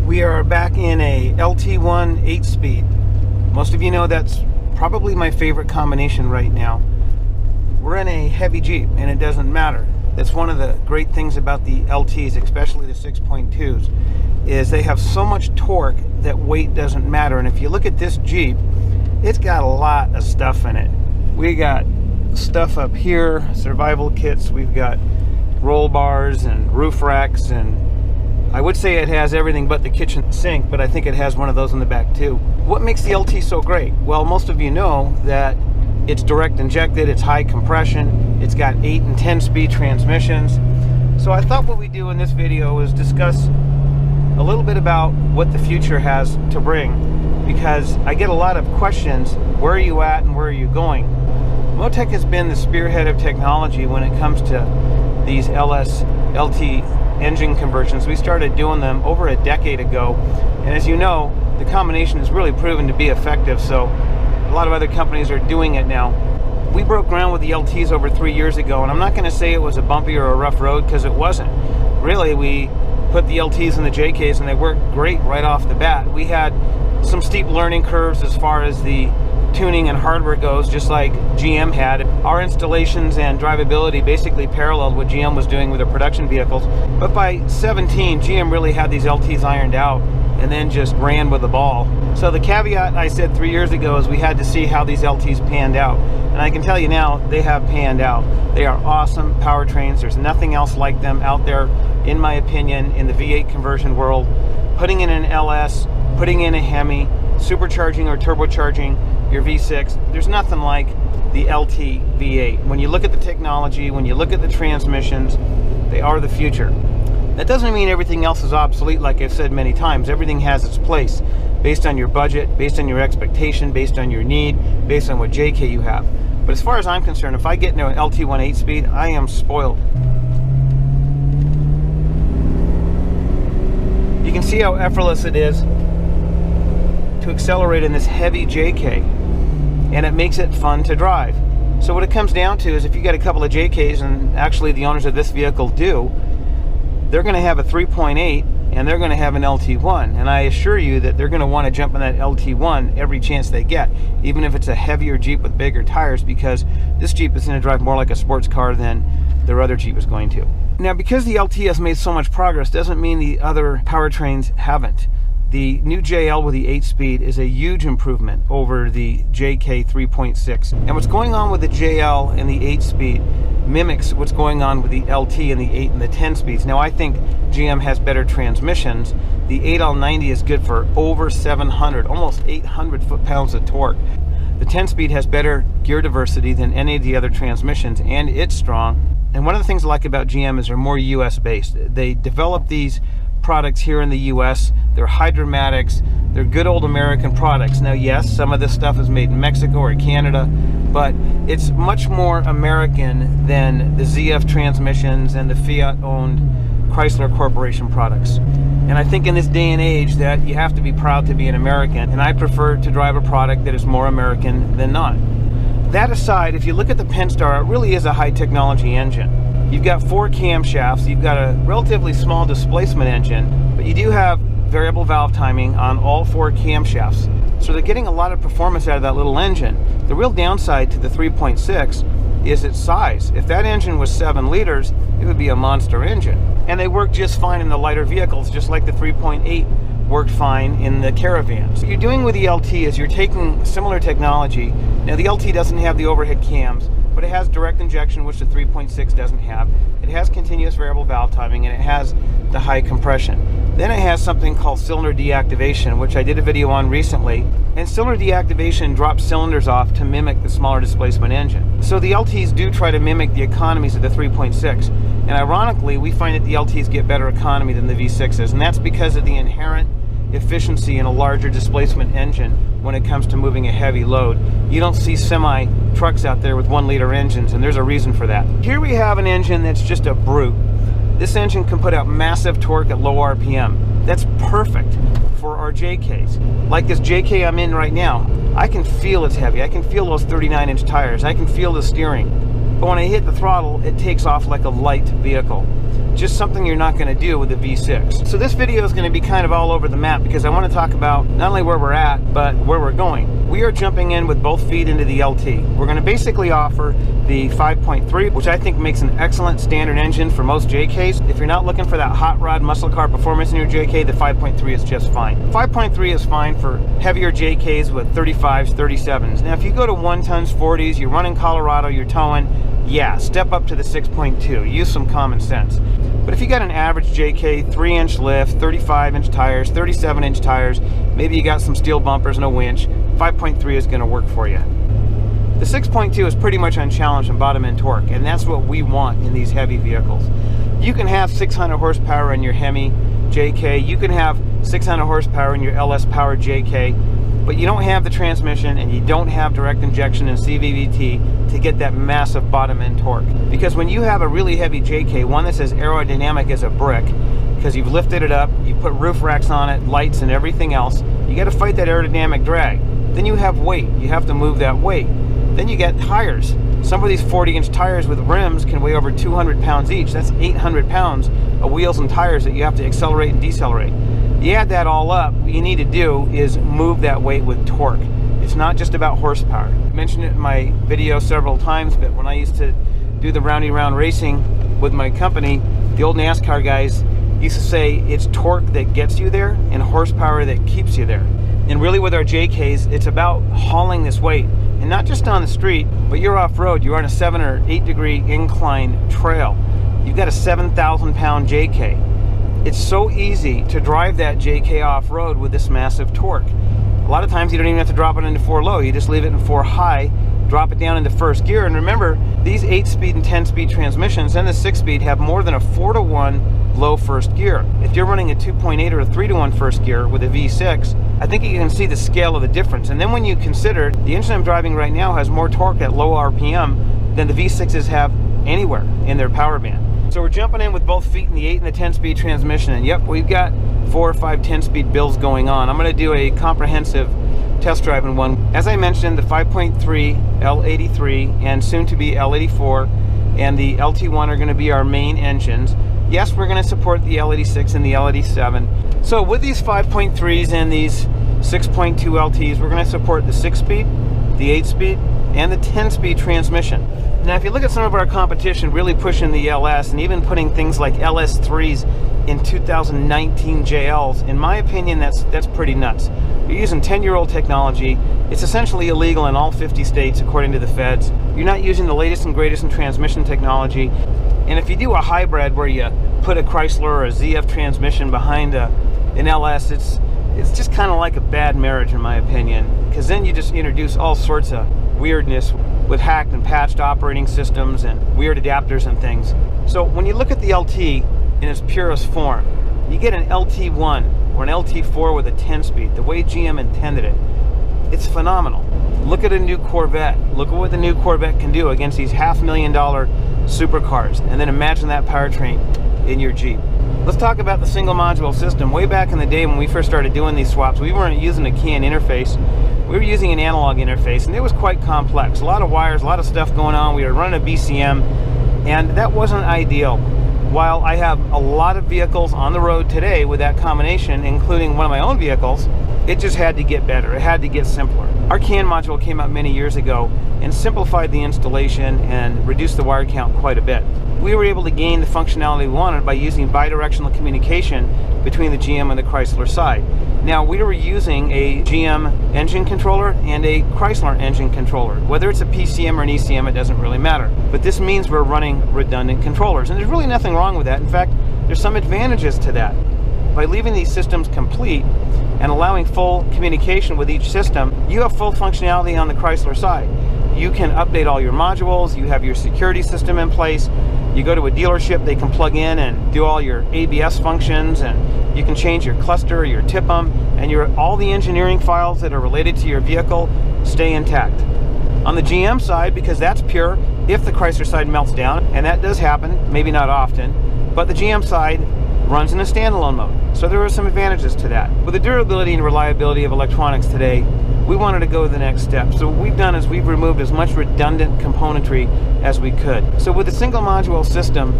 We are back in a LT1 8-speed. Most of you know that's probably my favorite combination right now. We're in a heavy Jeep and it doesn't matter. That's one of the great things about the LTs, especially the 6.2s, is they have so much torque that weight doesn't matter. And if you look at this Jeep, it's got a lot of stuff in it. We got stuff up here, survival kits, we've got roll bars and roof racks, and I would say it has everything but the kitchen sink, but I think it has one of those in the back too. What makes the LT so great? Well, most of you know that it's direct injected, it's high compression, it's got 8 and 10 speed transmissions. So I thought what we do in this video is discuss a little bit about what the future has to bring, because I get a lot of questions, where are you at and where are you going? Motec has been the spearhead of technology when it comes to these LS, LT engine conversions. We started doing them over a decade ago, and as you know, the combination has really proven to be effective, so a lot of other companies are doing it now. We broke ground with the LTs over 3 years ago, and I'm not going to say it was a bumpy or a rough road, because it wasn't. Really, we put the LTs in the JKs and they worked great right off the bat. We had some steep learning curves as far as the tuning and hardware goes, just like GM had. Our installations and drivability basically paralleled what GM was doing with their production vehicles. But by 17, GM really had these LTs ironed out and then just ran with the ball. So the caveat I said 3 years ago is we had to see how these LTs panned out. And I can tell you now, they have panned out. They are awesome powertrains. There's nothing else like them out there, in my opinion, in the V8 conversion world. Putting in an LS, putting in a Hemi, supercharging or turbocharging your V6, there's nothing like the LT V8. When you look at the technology, when you look at the transmissions, they are the future. That doesn't mean everything else is obsolete, like I've said many times. Everything has its place, based on your budget, based on your expectation, based on your need, based on what JK you have. But as far as I'm concerned, if I get into an LT1 8-speed, I am spoiled. You can see how effortless it is to accelerate in this heavy JK, and it makes it fun to drive. So what it comes down to is, if you got a couple of JKs, and actually the owners of this vehicle do, they're going to have a 3.8 and they're going to have an LT1, and I assure you that they're going to want to jump on that LT1 every chance they get, even if it's a heavier Jeep with bigger tires, because this Jeep is going to drive more like a sports car than their other Jeep is going to. Now, because the LT has made so much progress doesn't mean the other powertrains haven't. The new JL with the 8-speed is a huge improvement over the JK 3.6. And what's going on with the JL and the 8-speed mimics what's going on with the LT and the 8 and the 10 speeds. Now, I think GM has better transmissions. The 8L90 is good for over 700, almost 800 foot-pounds of torque. The 10-speed has better gear diversity than any of the other transmissions, and it's strong. And one of the things I like about GM is they're more US-based. They develop these products here in the US. They're hydramatics. They're good old American products. Now, yes, some of this stuff is made in Mexico or Canada, but it's much more American than the ZF transmissions and the Fiat-owned Chrysler Corporation products. And I think in this day and age that you have to be proud to be an American, and I prefer to drive a product that is more American than not. That aside, if you look at the Pentastar, it really is a high technology engine. You've got 4 camshafts, you've got a relatively small displacement engine, but you do have variable valve timing on all 4 camshafts. So they're getting a lot of performance out of that little engine. The real downside to the 3.6 is its size. If that engine was 7 liters, it would be a monster engine. And they work just fine in the lighter vehicles, just like the 3.8 worked fine in the Caravans. What you're doing with the LT is you're taking similar technology. Now, the LT doesn't have the overhead cams, but it has direct injection, which the 3.6 doesn't have. It has continuous variable valve timing, and it has the high compression. Then it has something called cylinder deactivation, which I did a video on recently. And cylinder deactivation drops cylinders off to mimic the smaller displacement engine. So the LTs do try to mimic the economies of the 3.6. And ironically, we find that the LTs get better economy than the V6s, and that's because of the inherent efficiency in a larger displacement engine when it comes to moving a heavy load. You don't see semi trucks out there with 1-liter engines, and there's a reason for that. Here we have an engine that's just a brute. This engine can put out massive torque at low RPM. That's perfect for our JKs. Like this JK I'm in right now, I can feel it's heavy. I can feel those 39-inch tires. I can feel the steering. But when I hit the throttle, it takes off like a light vehicle. just something you're not going to do with the V6. So this video is going to be kind of all over the map because I want to talk about not only where we're at, but where we're going. We are jumping in with both feet into the LT. We're going to basically offer the 5.3, which I think makes an excellent standard engine for most JKs. If you're not looking for that hot rod muscle car performance in your JK, the 5.3 is just fine. 5.3 is fine for heavier JKs with 35s, 37s. Now if you go to 1 tons 40s, you're running Colorado, you're towing, yeah, step up to the 6.2. Use some common sense. But if you got an average JK, 3-inch lift, 35-inch tires, 37-inch tires, maybe you got some steel bumpers and a winch, 5.3 is going to work for you. The 6.2 is pretty much unchallenged in bottom end torque, and that's what we want in these heavy vehicles. You can have 600 horsepower in your Hemi JK, you can have 600 horsepower in your LS powered JK, but you don't have the transmission and you don't have direct injection and CVVT to get that massive bottom end torque. Because when you have a really heavy JK, one that's as aerodynamic as a brick, because you've lifted it up, you put roof racks on it, lights and everything else, you got to fight that aerodynamic drag. Then you have weight, you have to move that weight. Then you get tires. Some of these 40-inch tires with rims can weigh over 200 pounds each. That's 800 pounds of wheels and tires that you have to accelerate and decelerate. You add that all up, what you need to do is move that weight with torque. It's not just about horsepower. I mentioned it in my video several times, but when I used to do the roundy round racing with my company, the old NASCAR guys used to say it's torque that gets you there and horsepower that keeps you there. And really with our JKs, it's about hauling this weight. And not just on the street, but you're off-road, you're on a 7 or 8 degree incline trail. You've got a 7,000 pound JK. It's so easy to drive that JK off-road with this massive torque. A lot of times you don't even have to drop it into 4 low, you just leave it in 4 high, drop it down into first gear, and remember, these 8-speed and 10-speed transmissions and the 6-speed have more than a 4-to-1 low first gear. If you're running a 2.8 or a 3-to-1 first gear with a V6, I think you can see the scale of the difference. And then when you consider the engine I'm driving right now has more torque at low RPM than the V6s have anywhere in their power band. So we're jumping in with both feet in the 8 and the 10-speed transmission, and yep, we've got 4 or 5 10-speed builds going on. I'm going to do a comprehensive test driving one. As I mentioned, the 5.3 L83 and soon to be L84 and the LT1 are going to be our main engines. Yes, we're going to support the L86 and the L87. So with these 5.3s and these 6.2 LTs, we're going to support the 6-speed, the 8-speed, and the 10-speed transmission. Now, if you look at some of our competition really pushing the LS and even putting things like LS3s in 2019 JLs, in my opinion, that's pretty nuts. You're using 10-year-old technology. It's essentially illegal in all 50 states, according to the feds. You're not using the latest and greatest in transmission technology. And if you do a hybrid where you put a Chrysler or a ZF transmission behind an LS, it's just kind of like a bad marriage, in my opinion, because then you just introduce all sorts of weirdness with hacked and patched operating systems and weird adapters and things. So when you look at the LT in its purest form, you get an LT1 or an LT4 with a 10-speed, the way GM intended it. It's phenomenal. Look at a new Corvette. Look at what the new Corvette can do against these $500,000 supercars, and then imagine that powertrain in your Jeep. Let's talk about the single module system. Way back in the day when we first started doing these swaps, we weren't using a key-in interface. We were using an analog interface, and it was quite complex. A lot of wires, a lot of stuff going on. We were running a BCM, and that wasn't ideal. While I have a lot of vehicles on the road today with that combination, including one of my own vehicles, it just had to get better. It had to get simpler. Our CAN module came out many years ago and simplified the installation and reduced the wire count quite a bit. We were able to gain the functionality we wanted by using bidirectional communication between the GM and the Chrysler side. Now, we were using a GM engine controller and a Chrysler engine controller. Whether it's a PCM or an ECM, it doesn't really matter. But this means we're running redundant controllers, and there's really nothing wrong with that. In fact, there's some advantages to that. By leaving these systems complete and allowing full communication with each system, you have full functionality on the Chrysler side. You can update all your modules, you have your security system in place, you go to a dealership, they can plug in and do all your ABS functions, and you can change your cluster, your TIPM, and all the engineering files that are related to your vehicle stay intact. On the GM side, because that's pure, if the Chrysler side melts down, and that does happen, maybe not often, but the GM side runs in a standalone mode. So there are some advantages to that. With the durability and reliability of electronics today, we wanted to go to the next step. So what we've done is we've removed as much redundant componentry as we could. So with a single module system,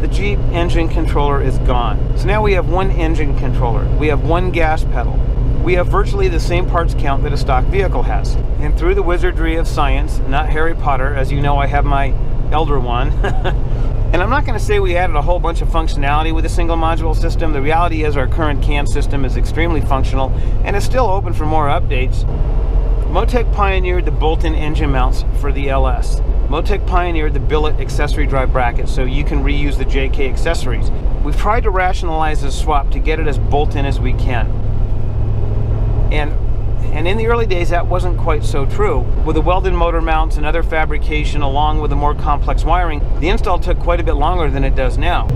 the Jeep engine controller is gone. So now we have one engine controller, we have one gas pedal, we have virtually the same parts count that a stock vehicle has. And through the wizardry of science, not Harry Potter, as you know, I have my elder one. And I'm not going to say we added a whole bunch of functionality with a single module system. The reality is our current CAN system is extremely functional and is still open for more updates. Motec pioneered the bolt-in engine mounts for the LS. Motec pioneered the billet accessory drive bracket so you can reuse the JK accessories. We've tried to rationalize this swap to get it as bolt-in as we can. And in the early days, that wasn't quite so true. With the welded motor mounts and other fabrication, along with the more complex wiring, the install took quite a bit longer than it does now.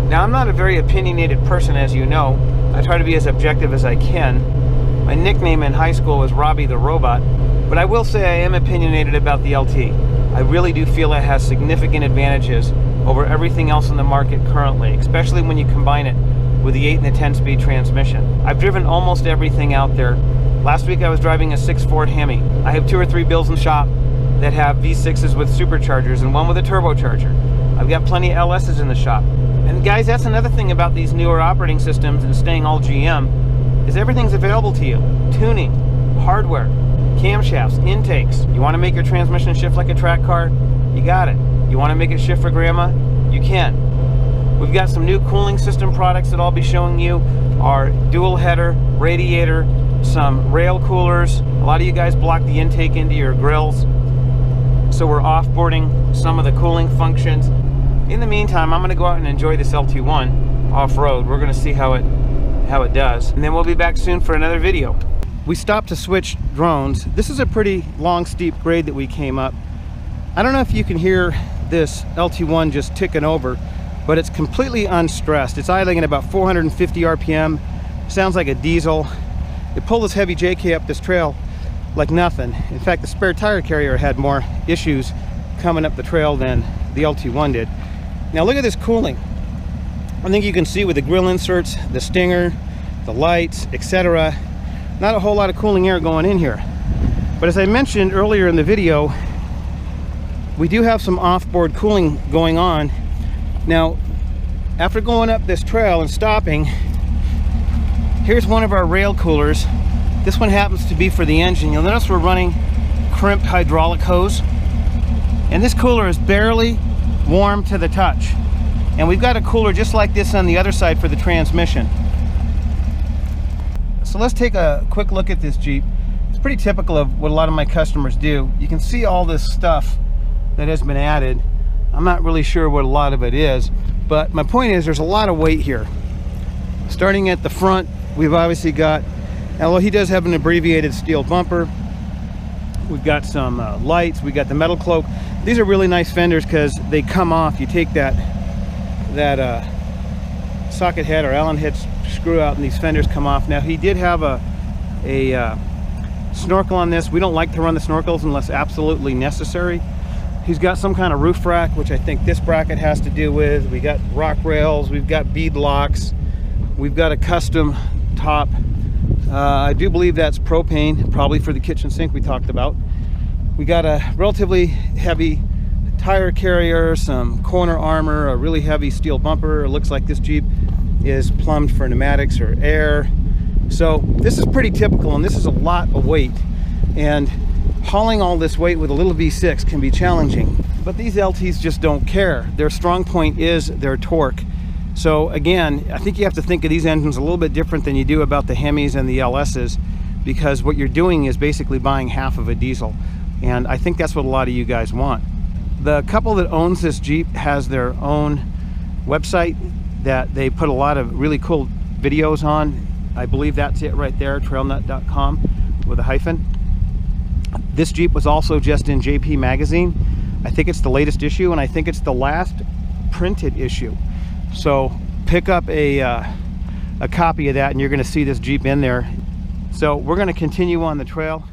Now, I'm not a very opinionated person, as you know. I try to be as objective as I can. My nickname in high school was Robbie the Robot, but I will say I am opinionated about the LT. I really do feel it has significant advantages over everything else in the market currently, especially when you combine it with the 8 and the 10-speed transmission. I've driven almost everything out there. Last week I was driving a 6.4 Hemi. I have 2 or 3 builds in shop that have V6s with superchargers and one with a turbocharger. I've got plenty of LSs in the shop. And guys, that's another thing about these newer operating systems and staying all GM, is everything's available to you. Tuning, hardware, camshafts, intakes. You want to make your transmission shift like a track car? You got it. You want to make it shift for grandma? You can. We've got some new cooling system products that I'll be showing you. Our dual header, radiator, some rail coolers. A lot of you guys block the intake into your grills, so we're offboarding some of the cooling functions. In the meantime, I'm going to go out and enjoy this LT1 off-road. We're going to see how it does, and then we'll be back soon for another video. We stopped to switch drones. This is a pretty long, steep grade that we came up. I don't know if you can hear this LT1 just ticking over, but it's completely unstressed. It's idling at about 450 RPM. Sounds like a diesel. It pulled this heavy JK up this trail like nothing. In fact, the spare tire carrier had more issues coming up the trail than the LT1 did. Now look at this cooling. I think you can see with the grill inserts, the stinger, the lights, etc. Not a whole lot of cooling air going in here. But as I mentioned earlier in the video, we do have some off-board cooling going on. Now, after going up this trail and stopping, here's one of our rail coolers. This one happens to be for the engine. You'll notice we're running crimped hydraulic hose. And this cooler is barely warm to the touch. And we've got a cooler just like this on the other side for the transmission. So let's take a quick look at this Jeep. It's pretty typical of what a lot of my customers do. You can see all this stuff that has been added. I'm not really sure what a lot of it is, but my point is there's a lot of weight here. Starting at the front, we've obviously got, although he does have an abbreviated steel bumper, we've got some lights, we got the metal cloak. These are really nice fenders because they come off. You take that socket head or Allen head screw out and these fenders come off. Now he did have a snorkel on this. We don't like to run the snorkels unless absolutely necessary. He's got some kind of roof rack, which I think this bracket has to do with. We got rock rails, we've got bead locks, we've got a custom top. I do believe that's propane, probably for the kitchen sink we talked about. We got a relatively heavy tire carrier, some corner armor, a really heavy steel bumper. It looks like this Jeep is plumbed for pneumatics or air. So this is pretty typical, and this is a lot of weight. And hauling all this weight with a little V6 can be challenging. But these LTs just don't care. Their strong point is their torque. So again, I think you have to think of these engines a little bit different than you do about the Hemis and the LSs, because what you're doing is basically buying half of a diesel. And I think that's what a lot of you guys want. The couple that owns this Jeep has their own website that they put a lot of really cool videos on. I believe that's it right there, trailnut.com with a hyphen. This Jeep was also just in JP Magazine. I think it's the latest issue, and I think it's the last printed issue. So pick up a copy of that, and you're going to see this Jeep in there. So we're going to continue on the trail.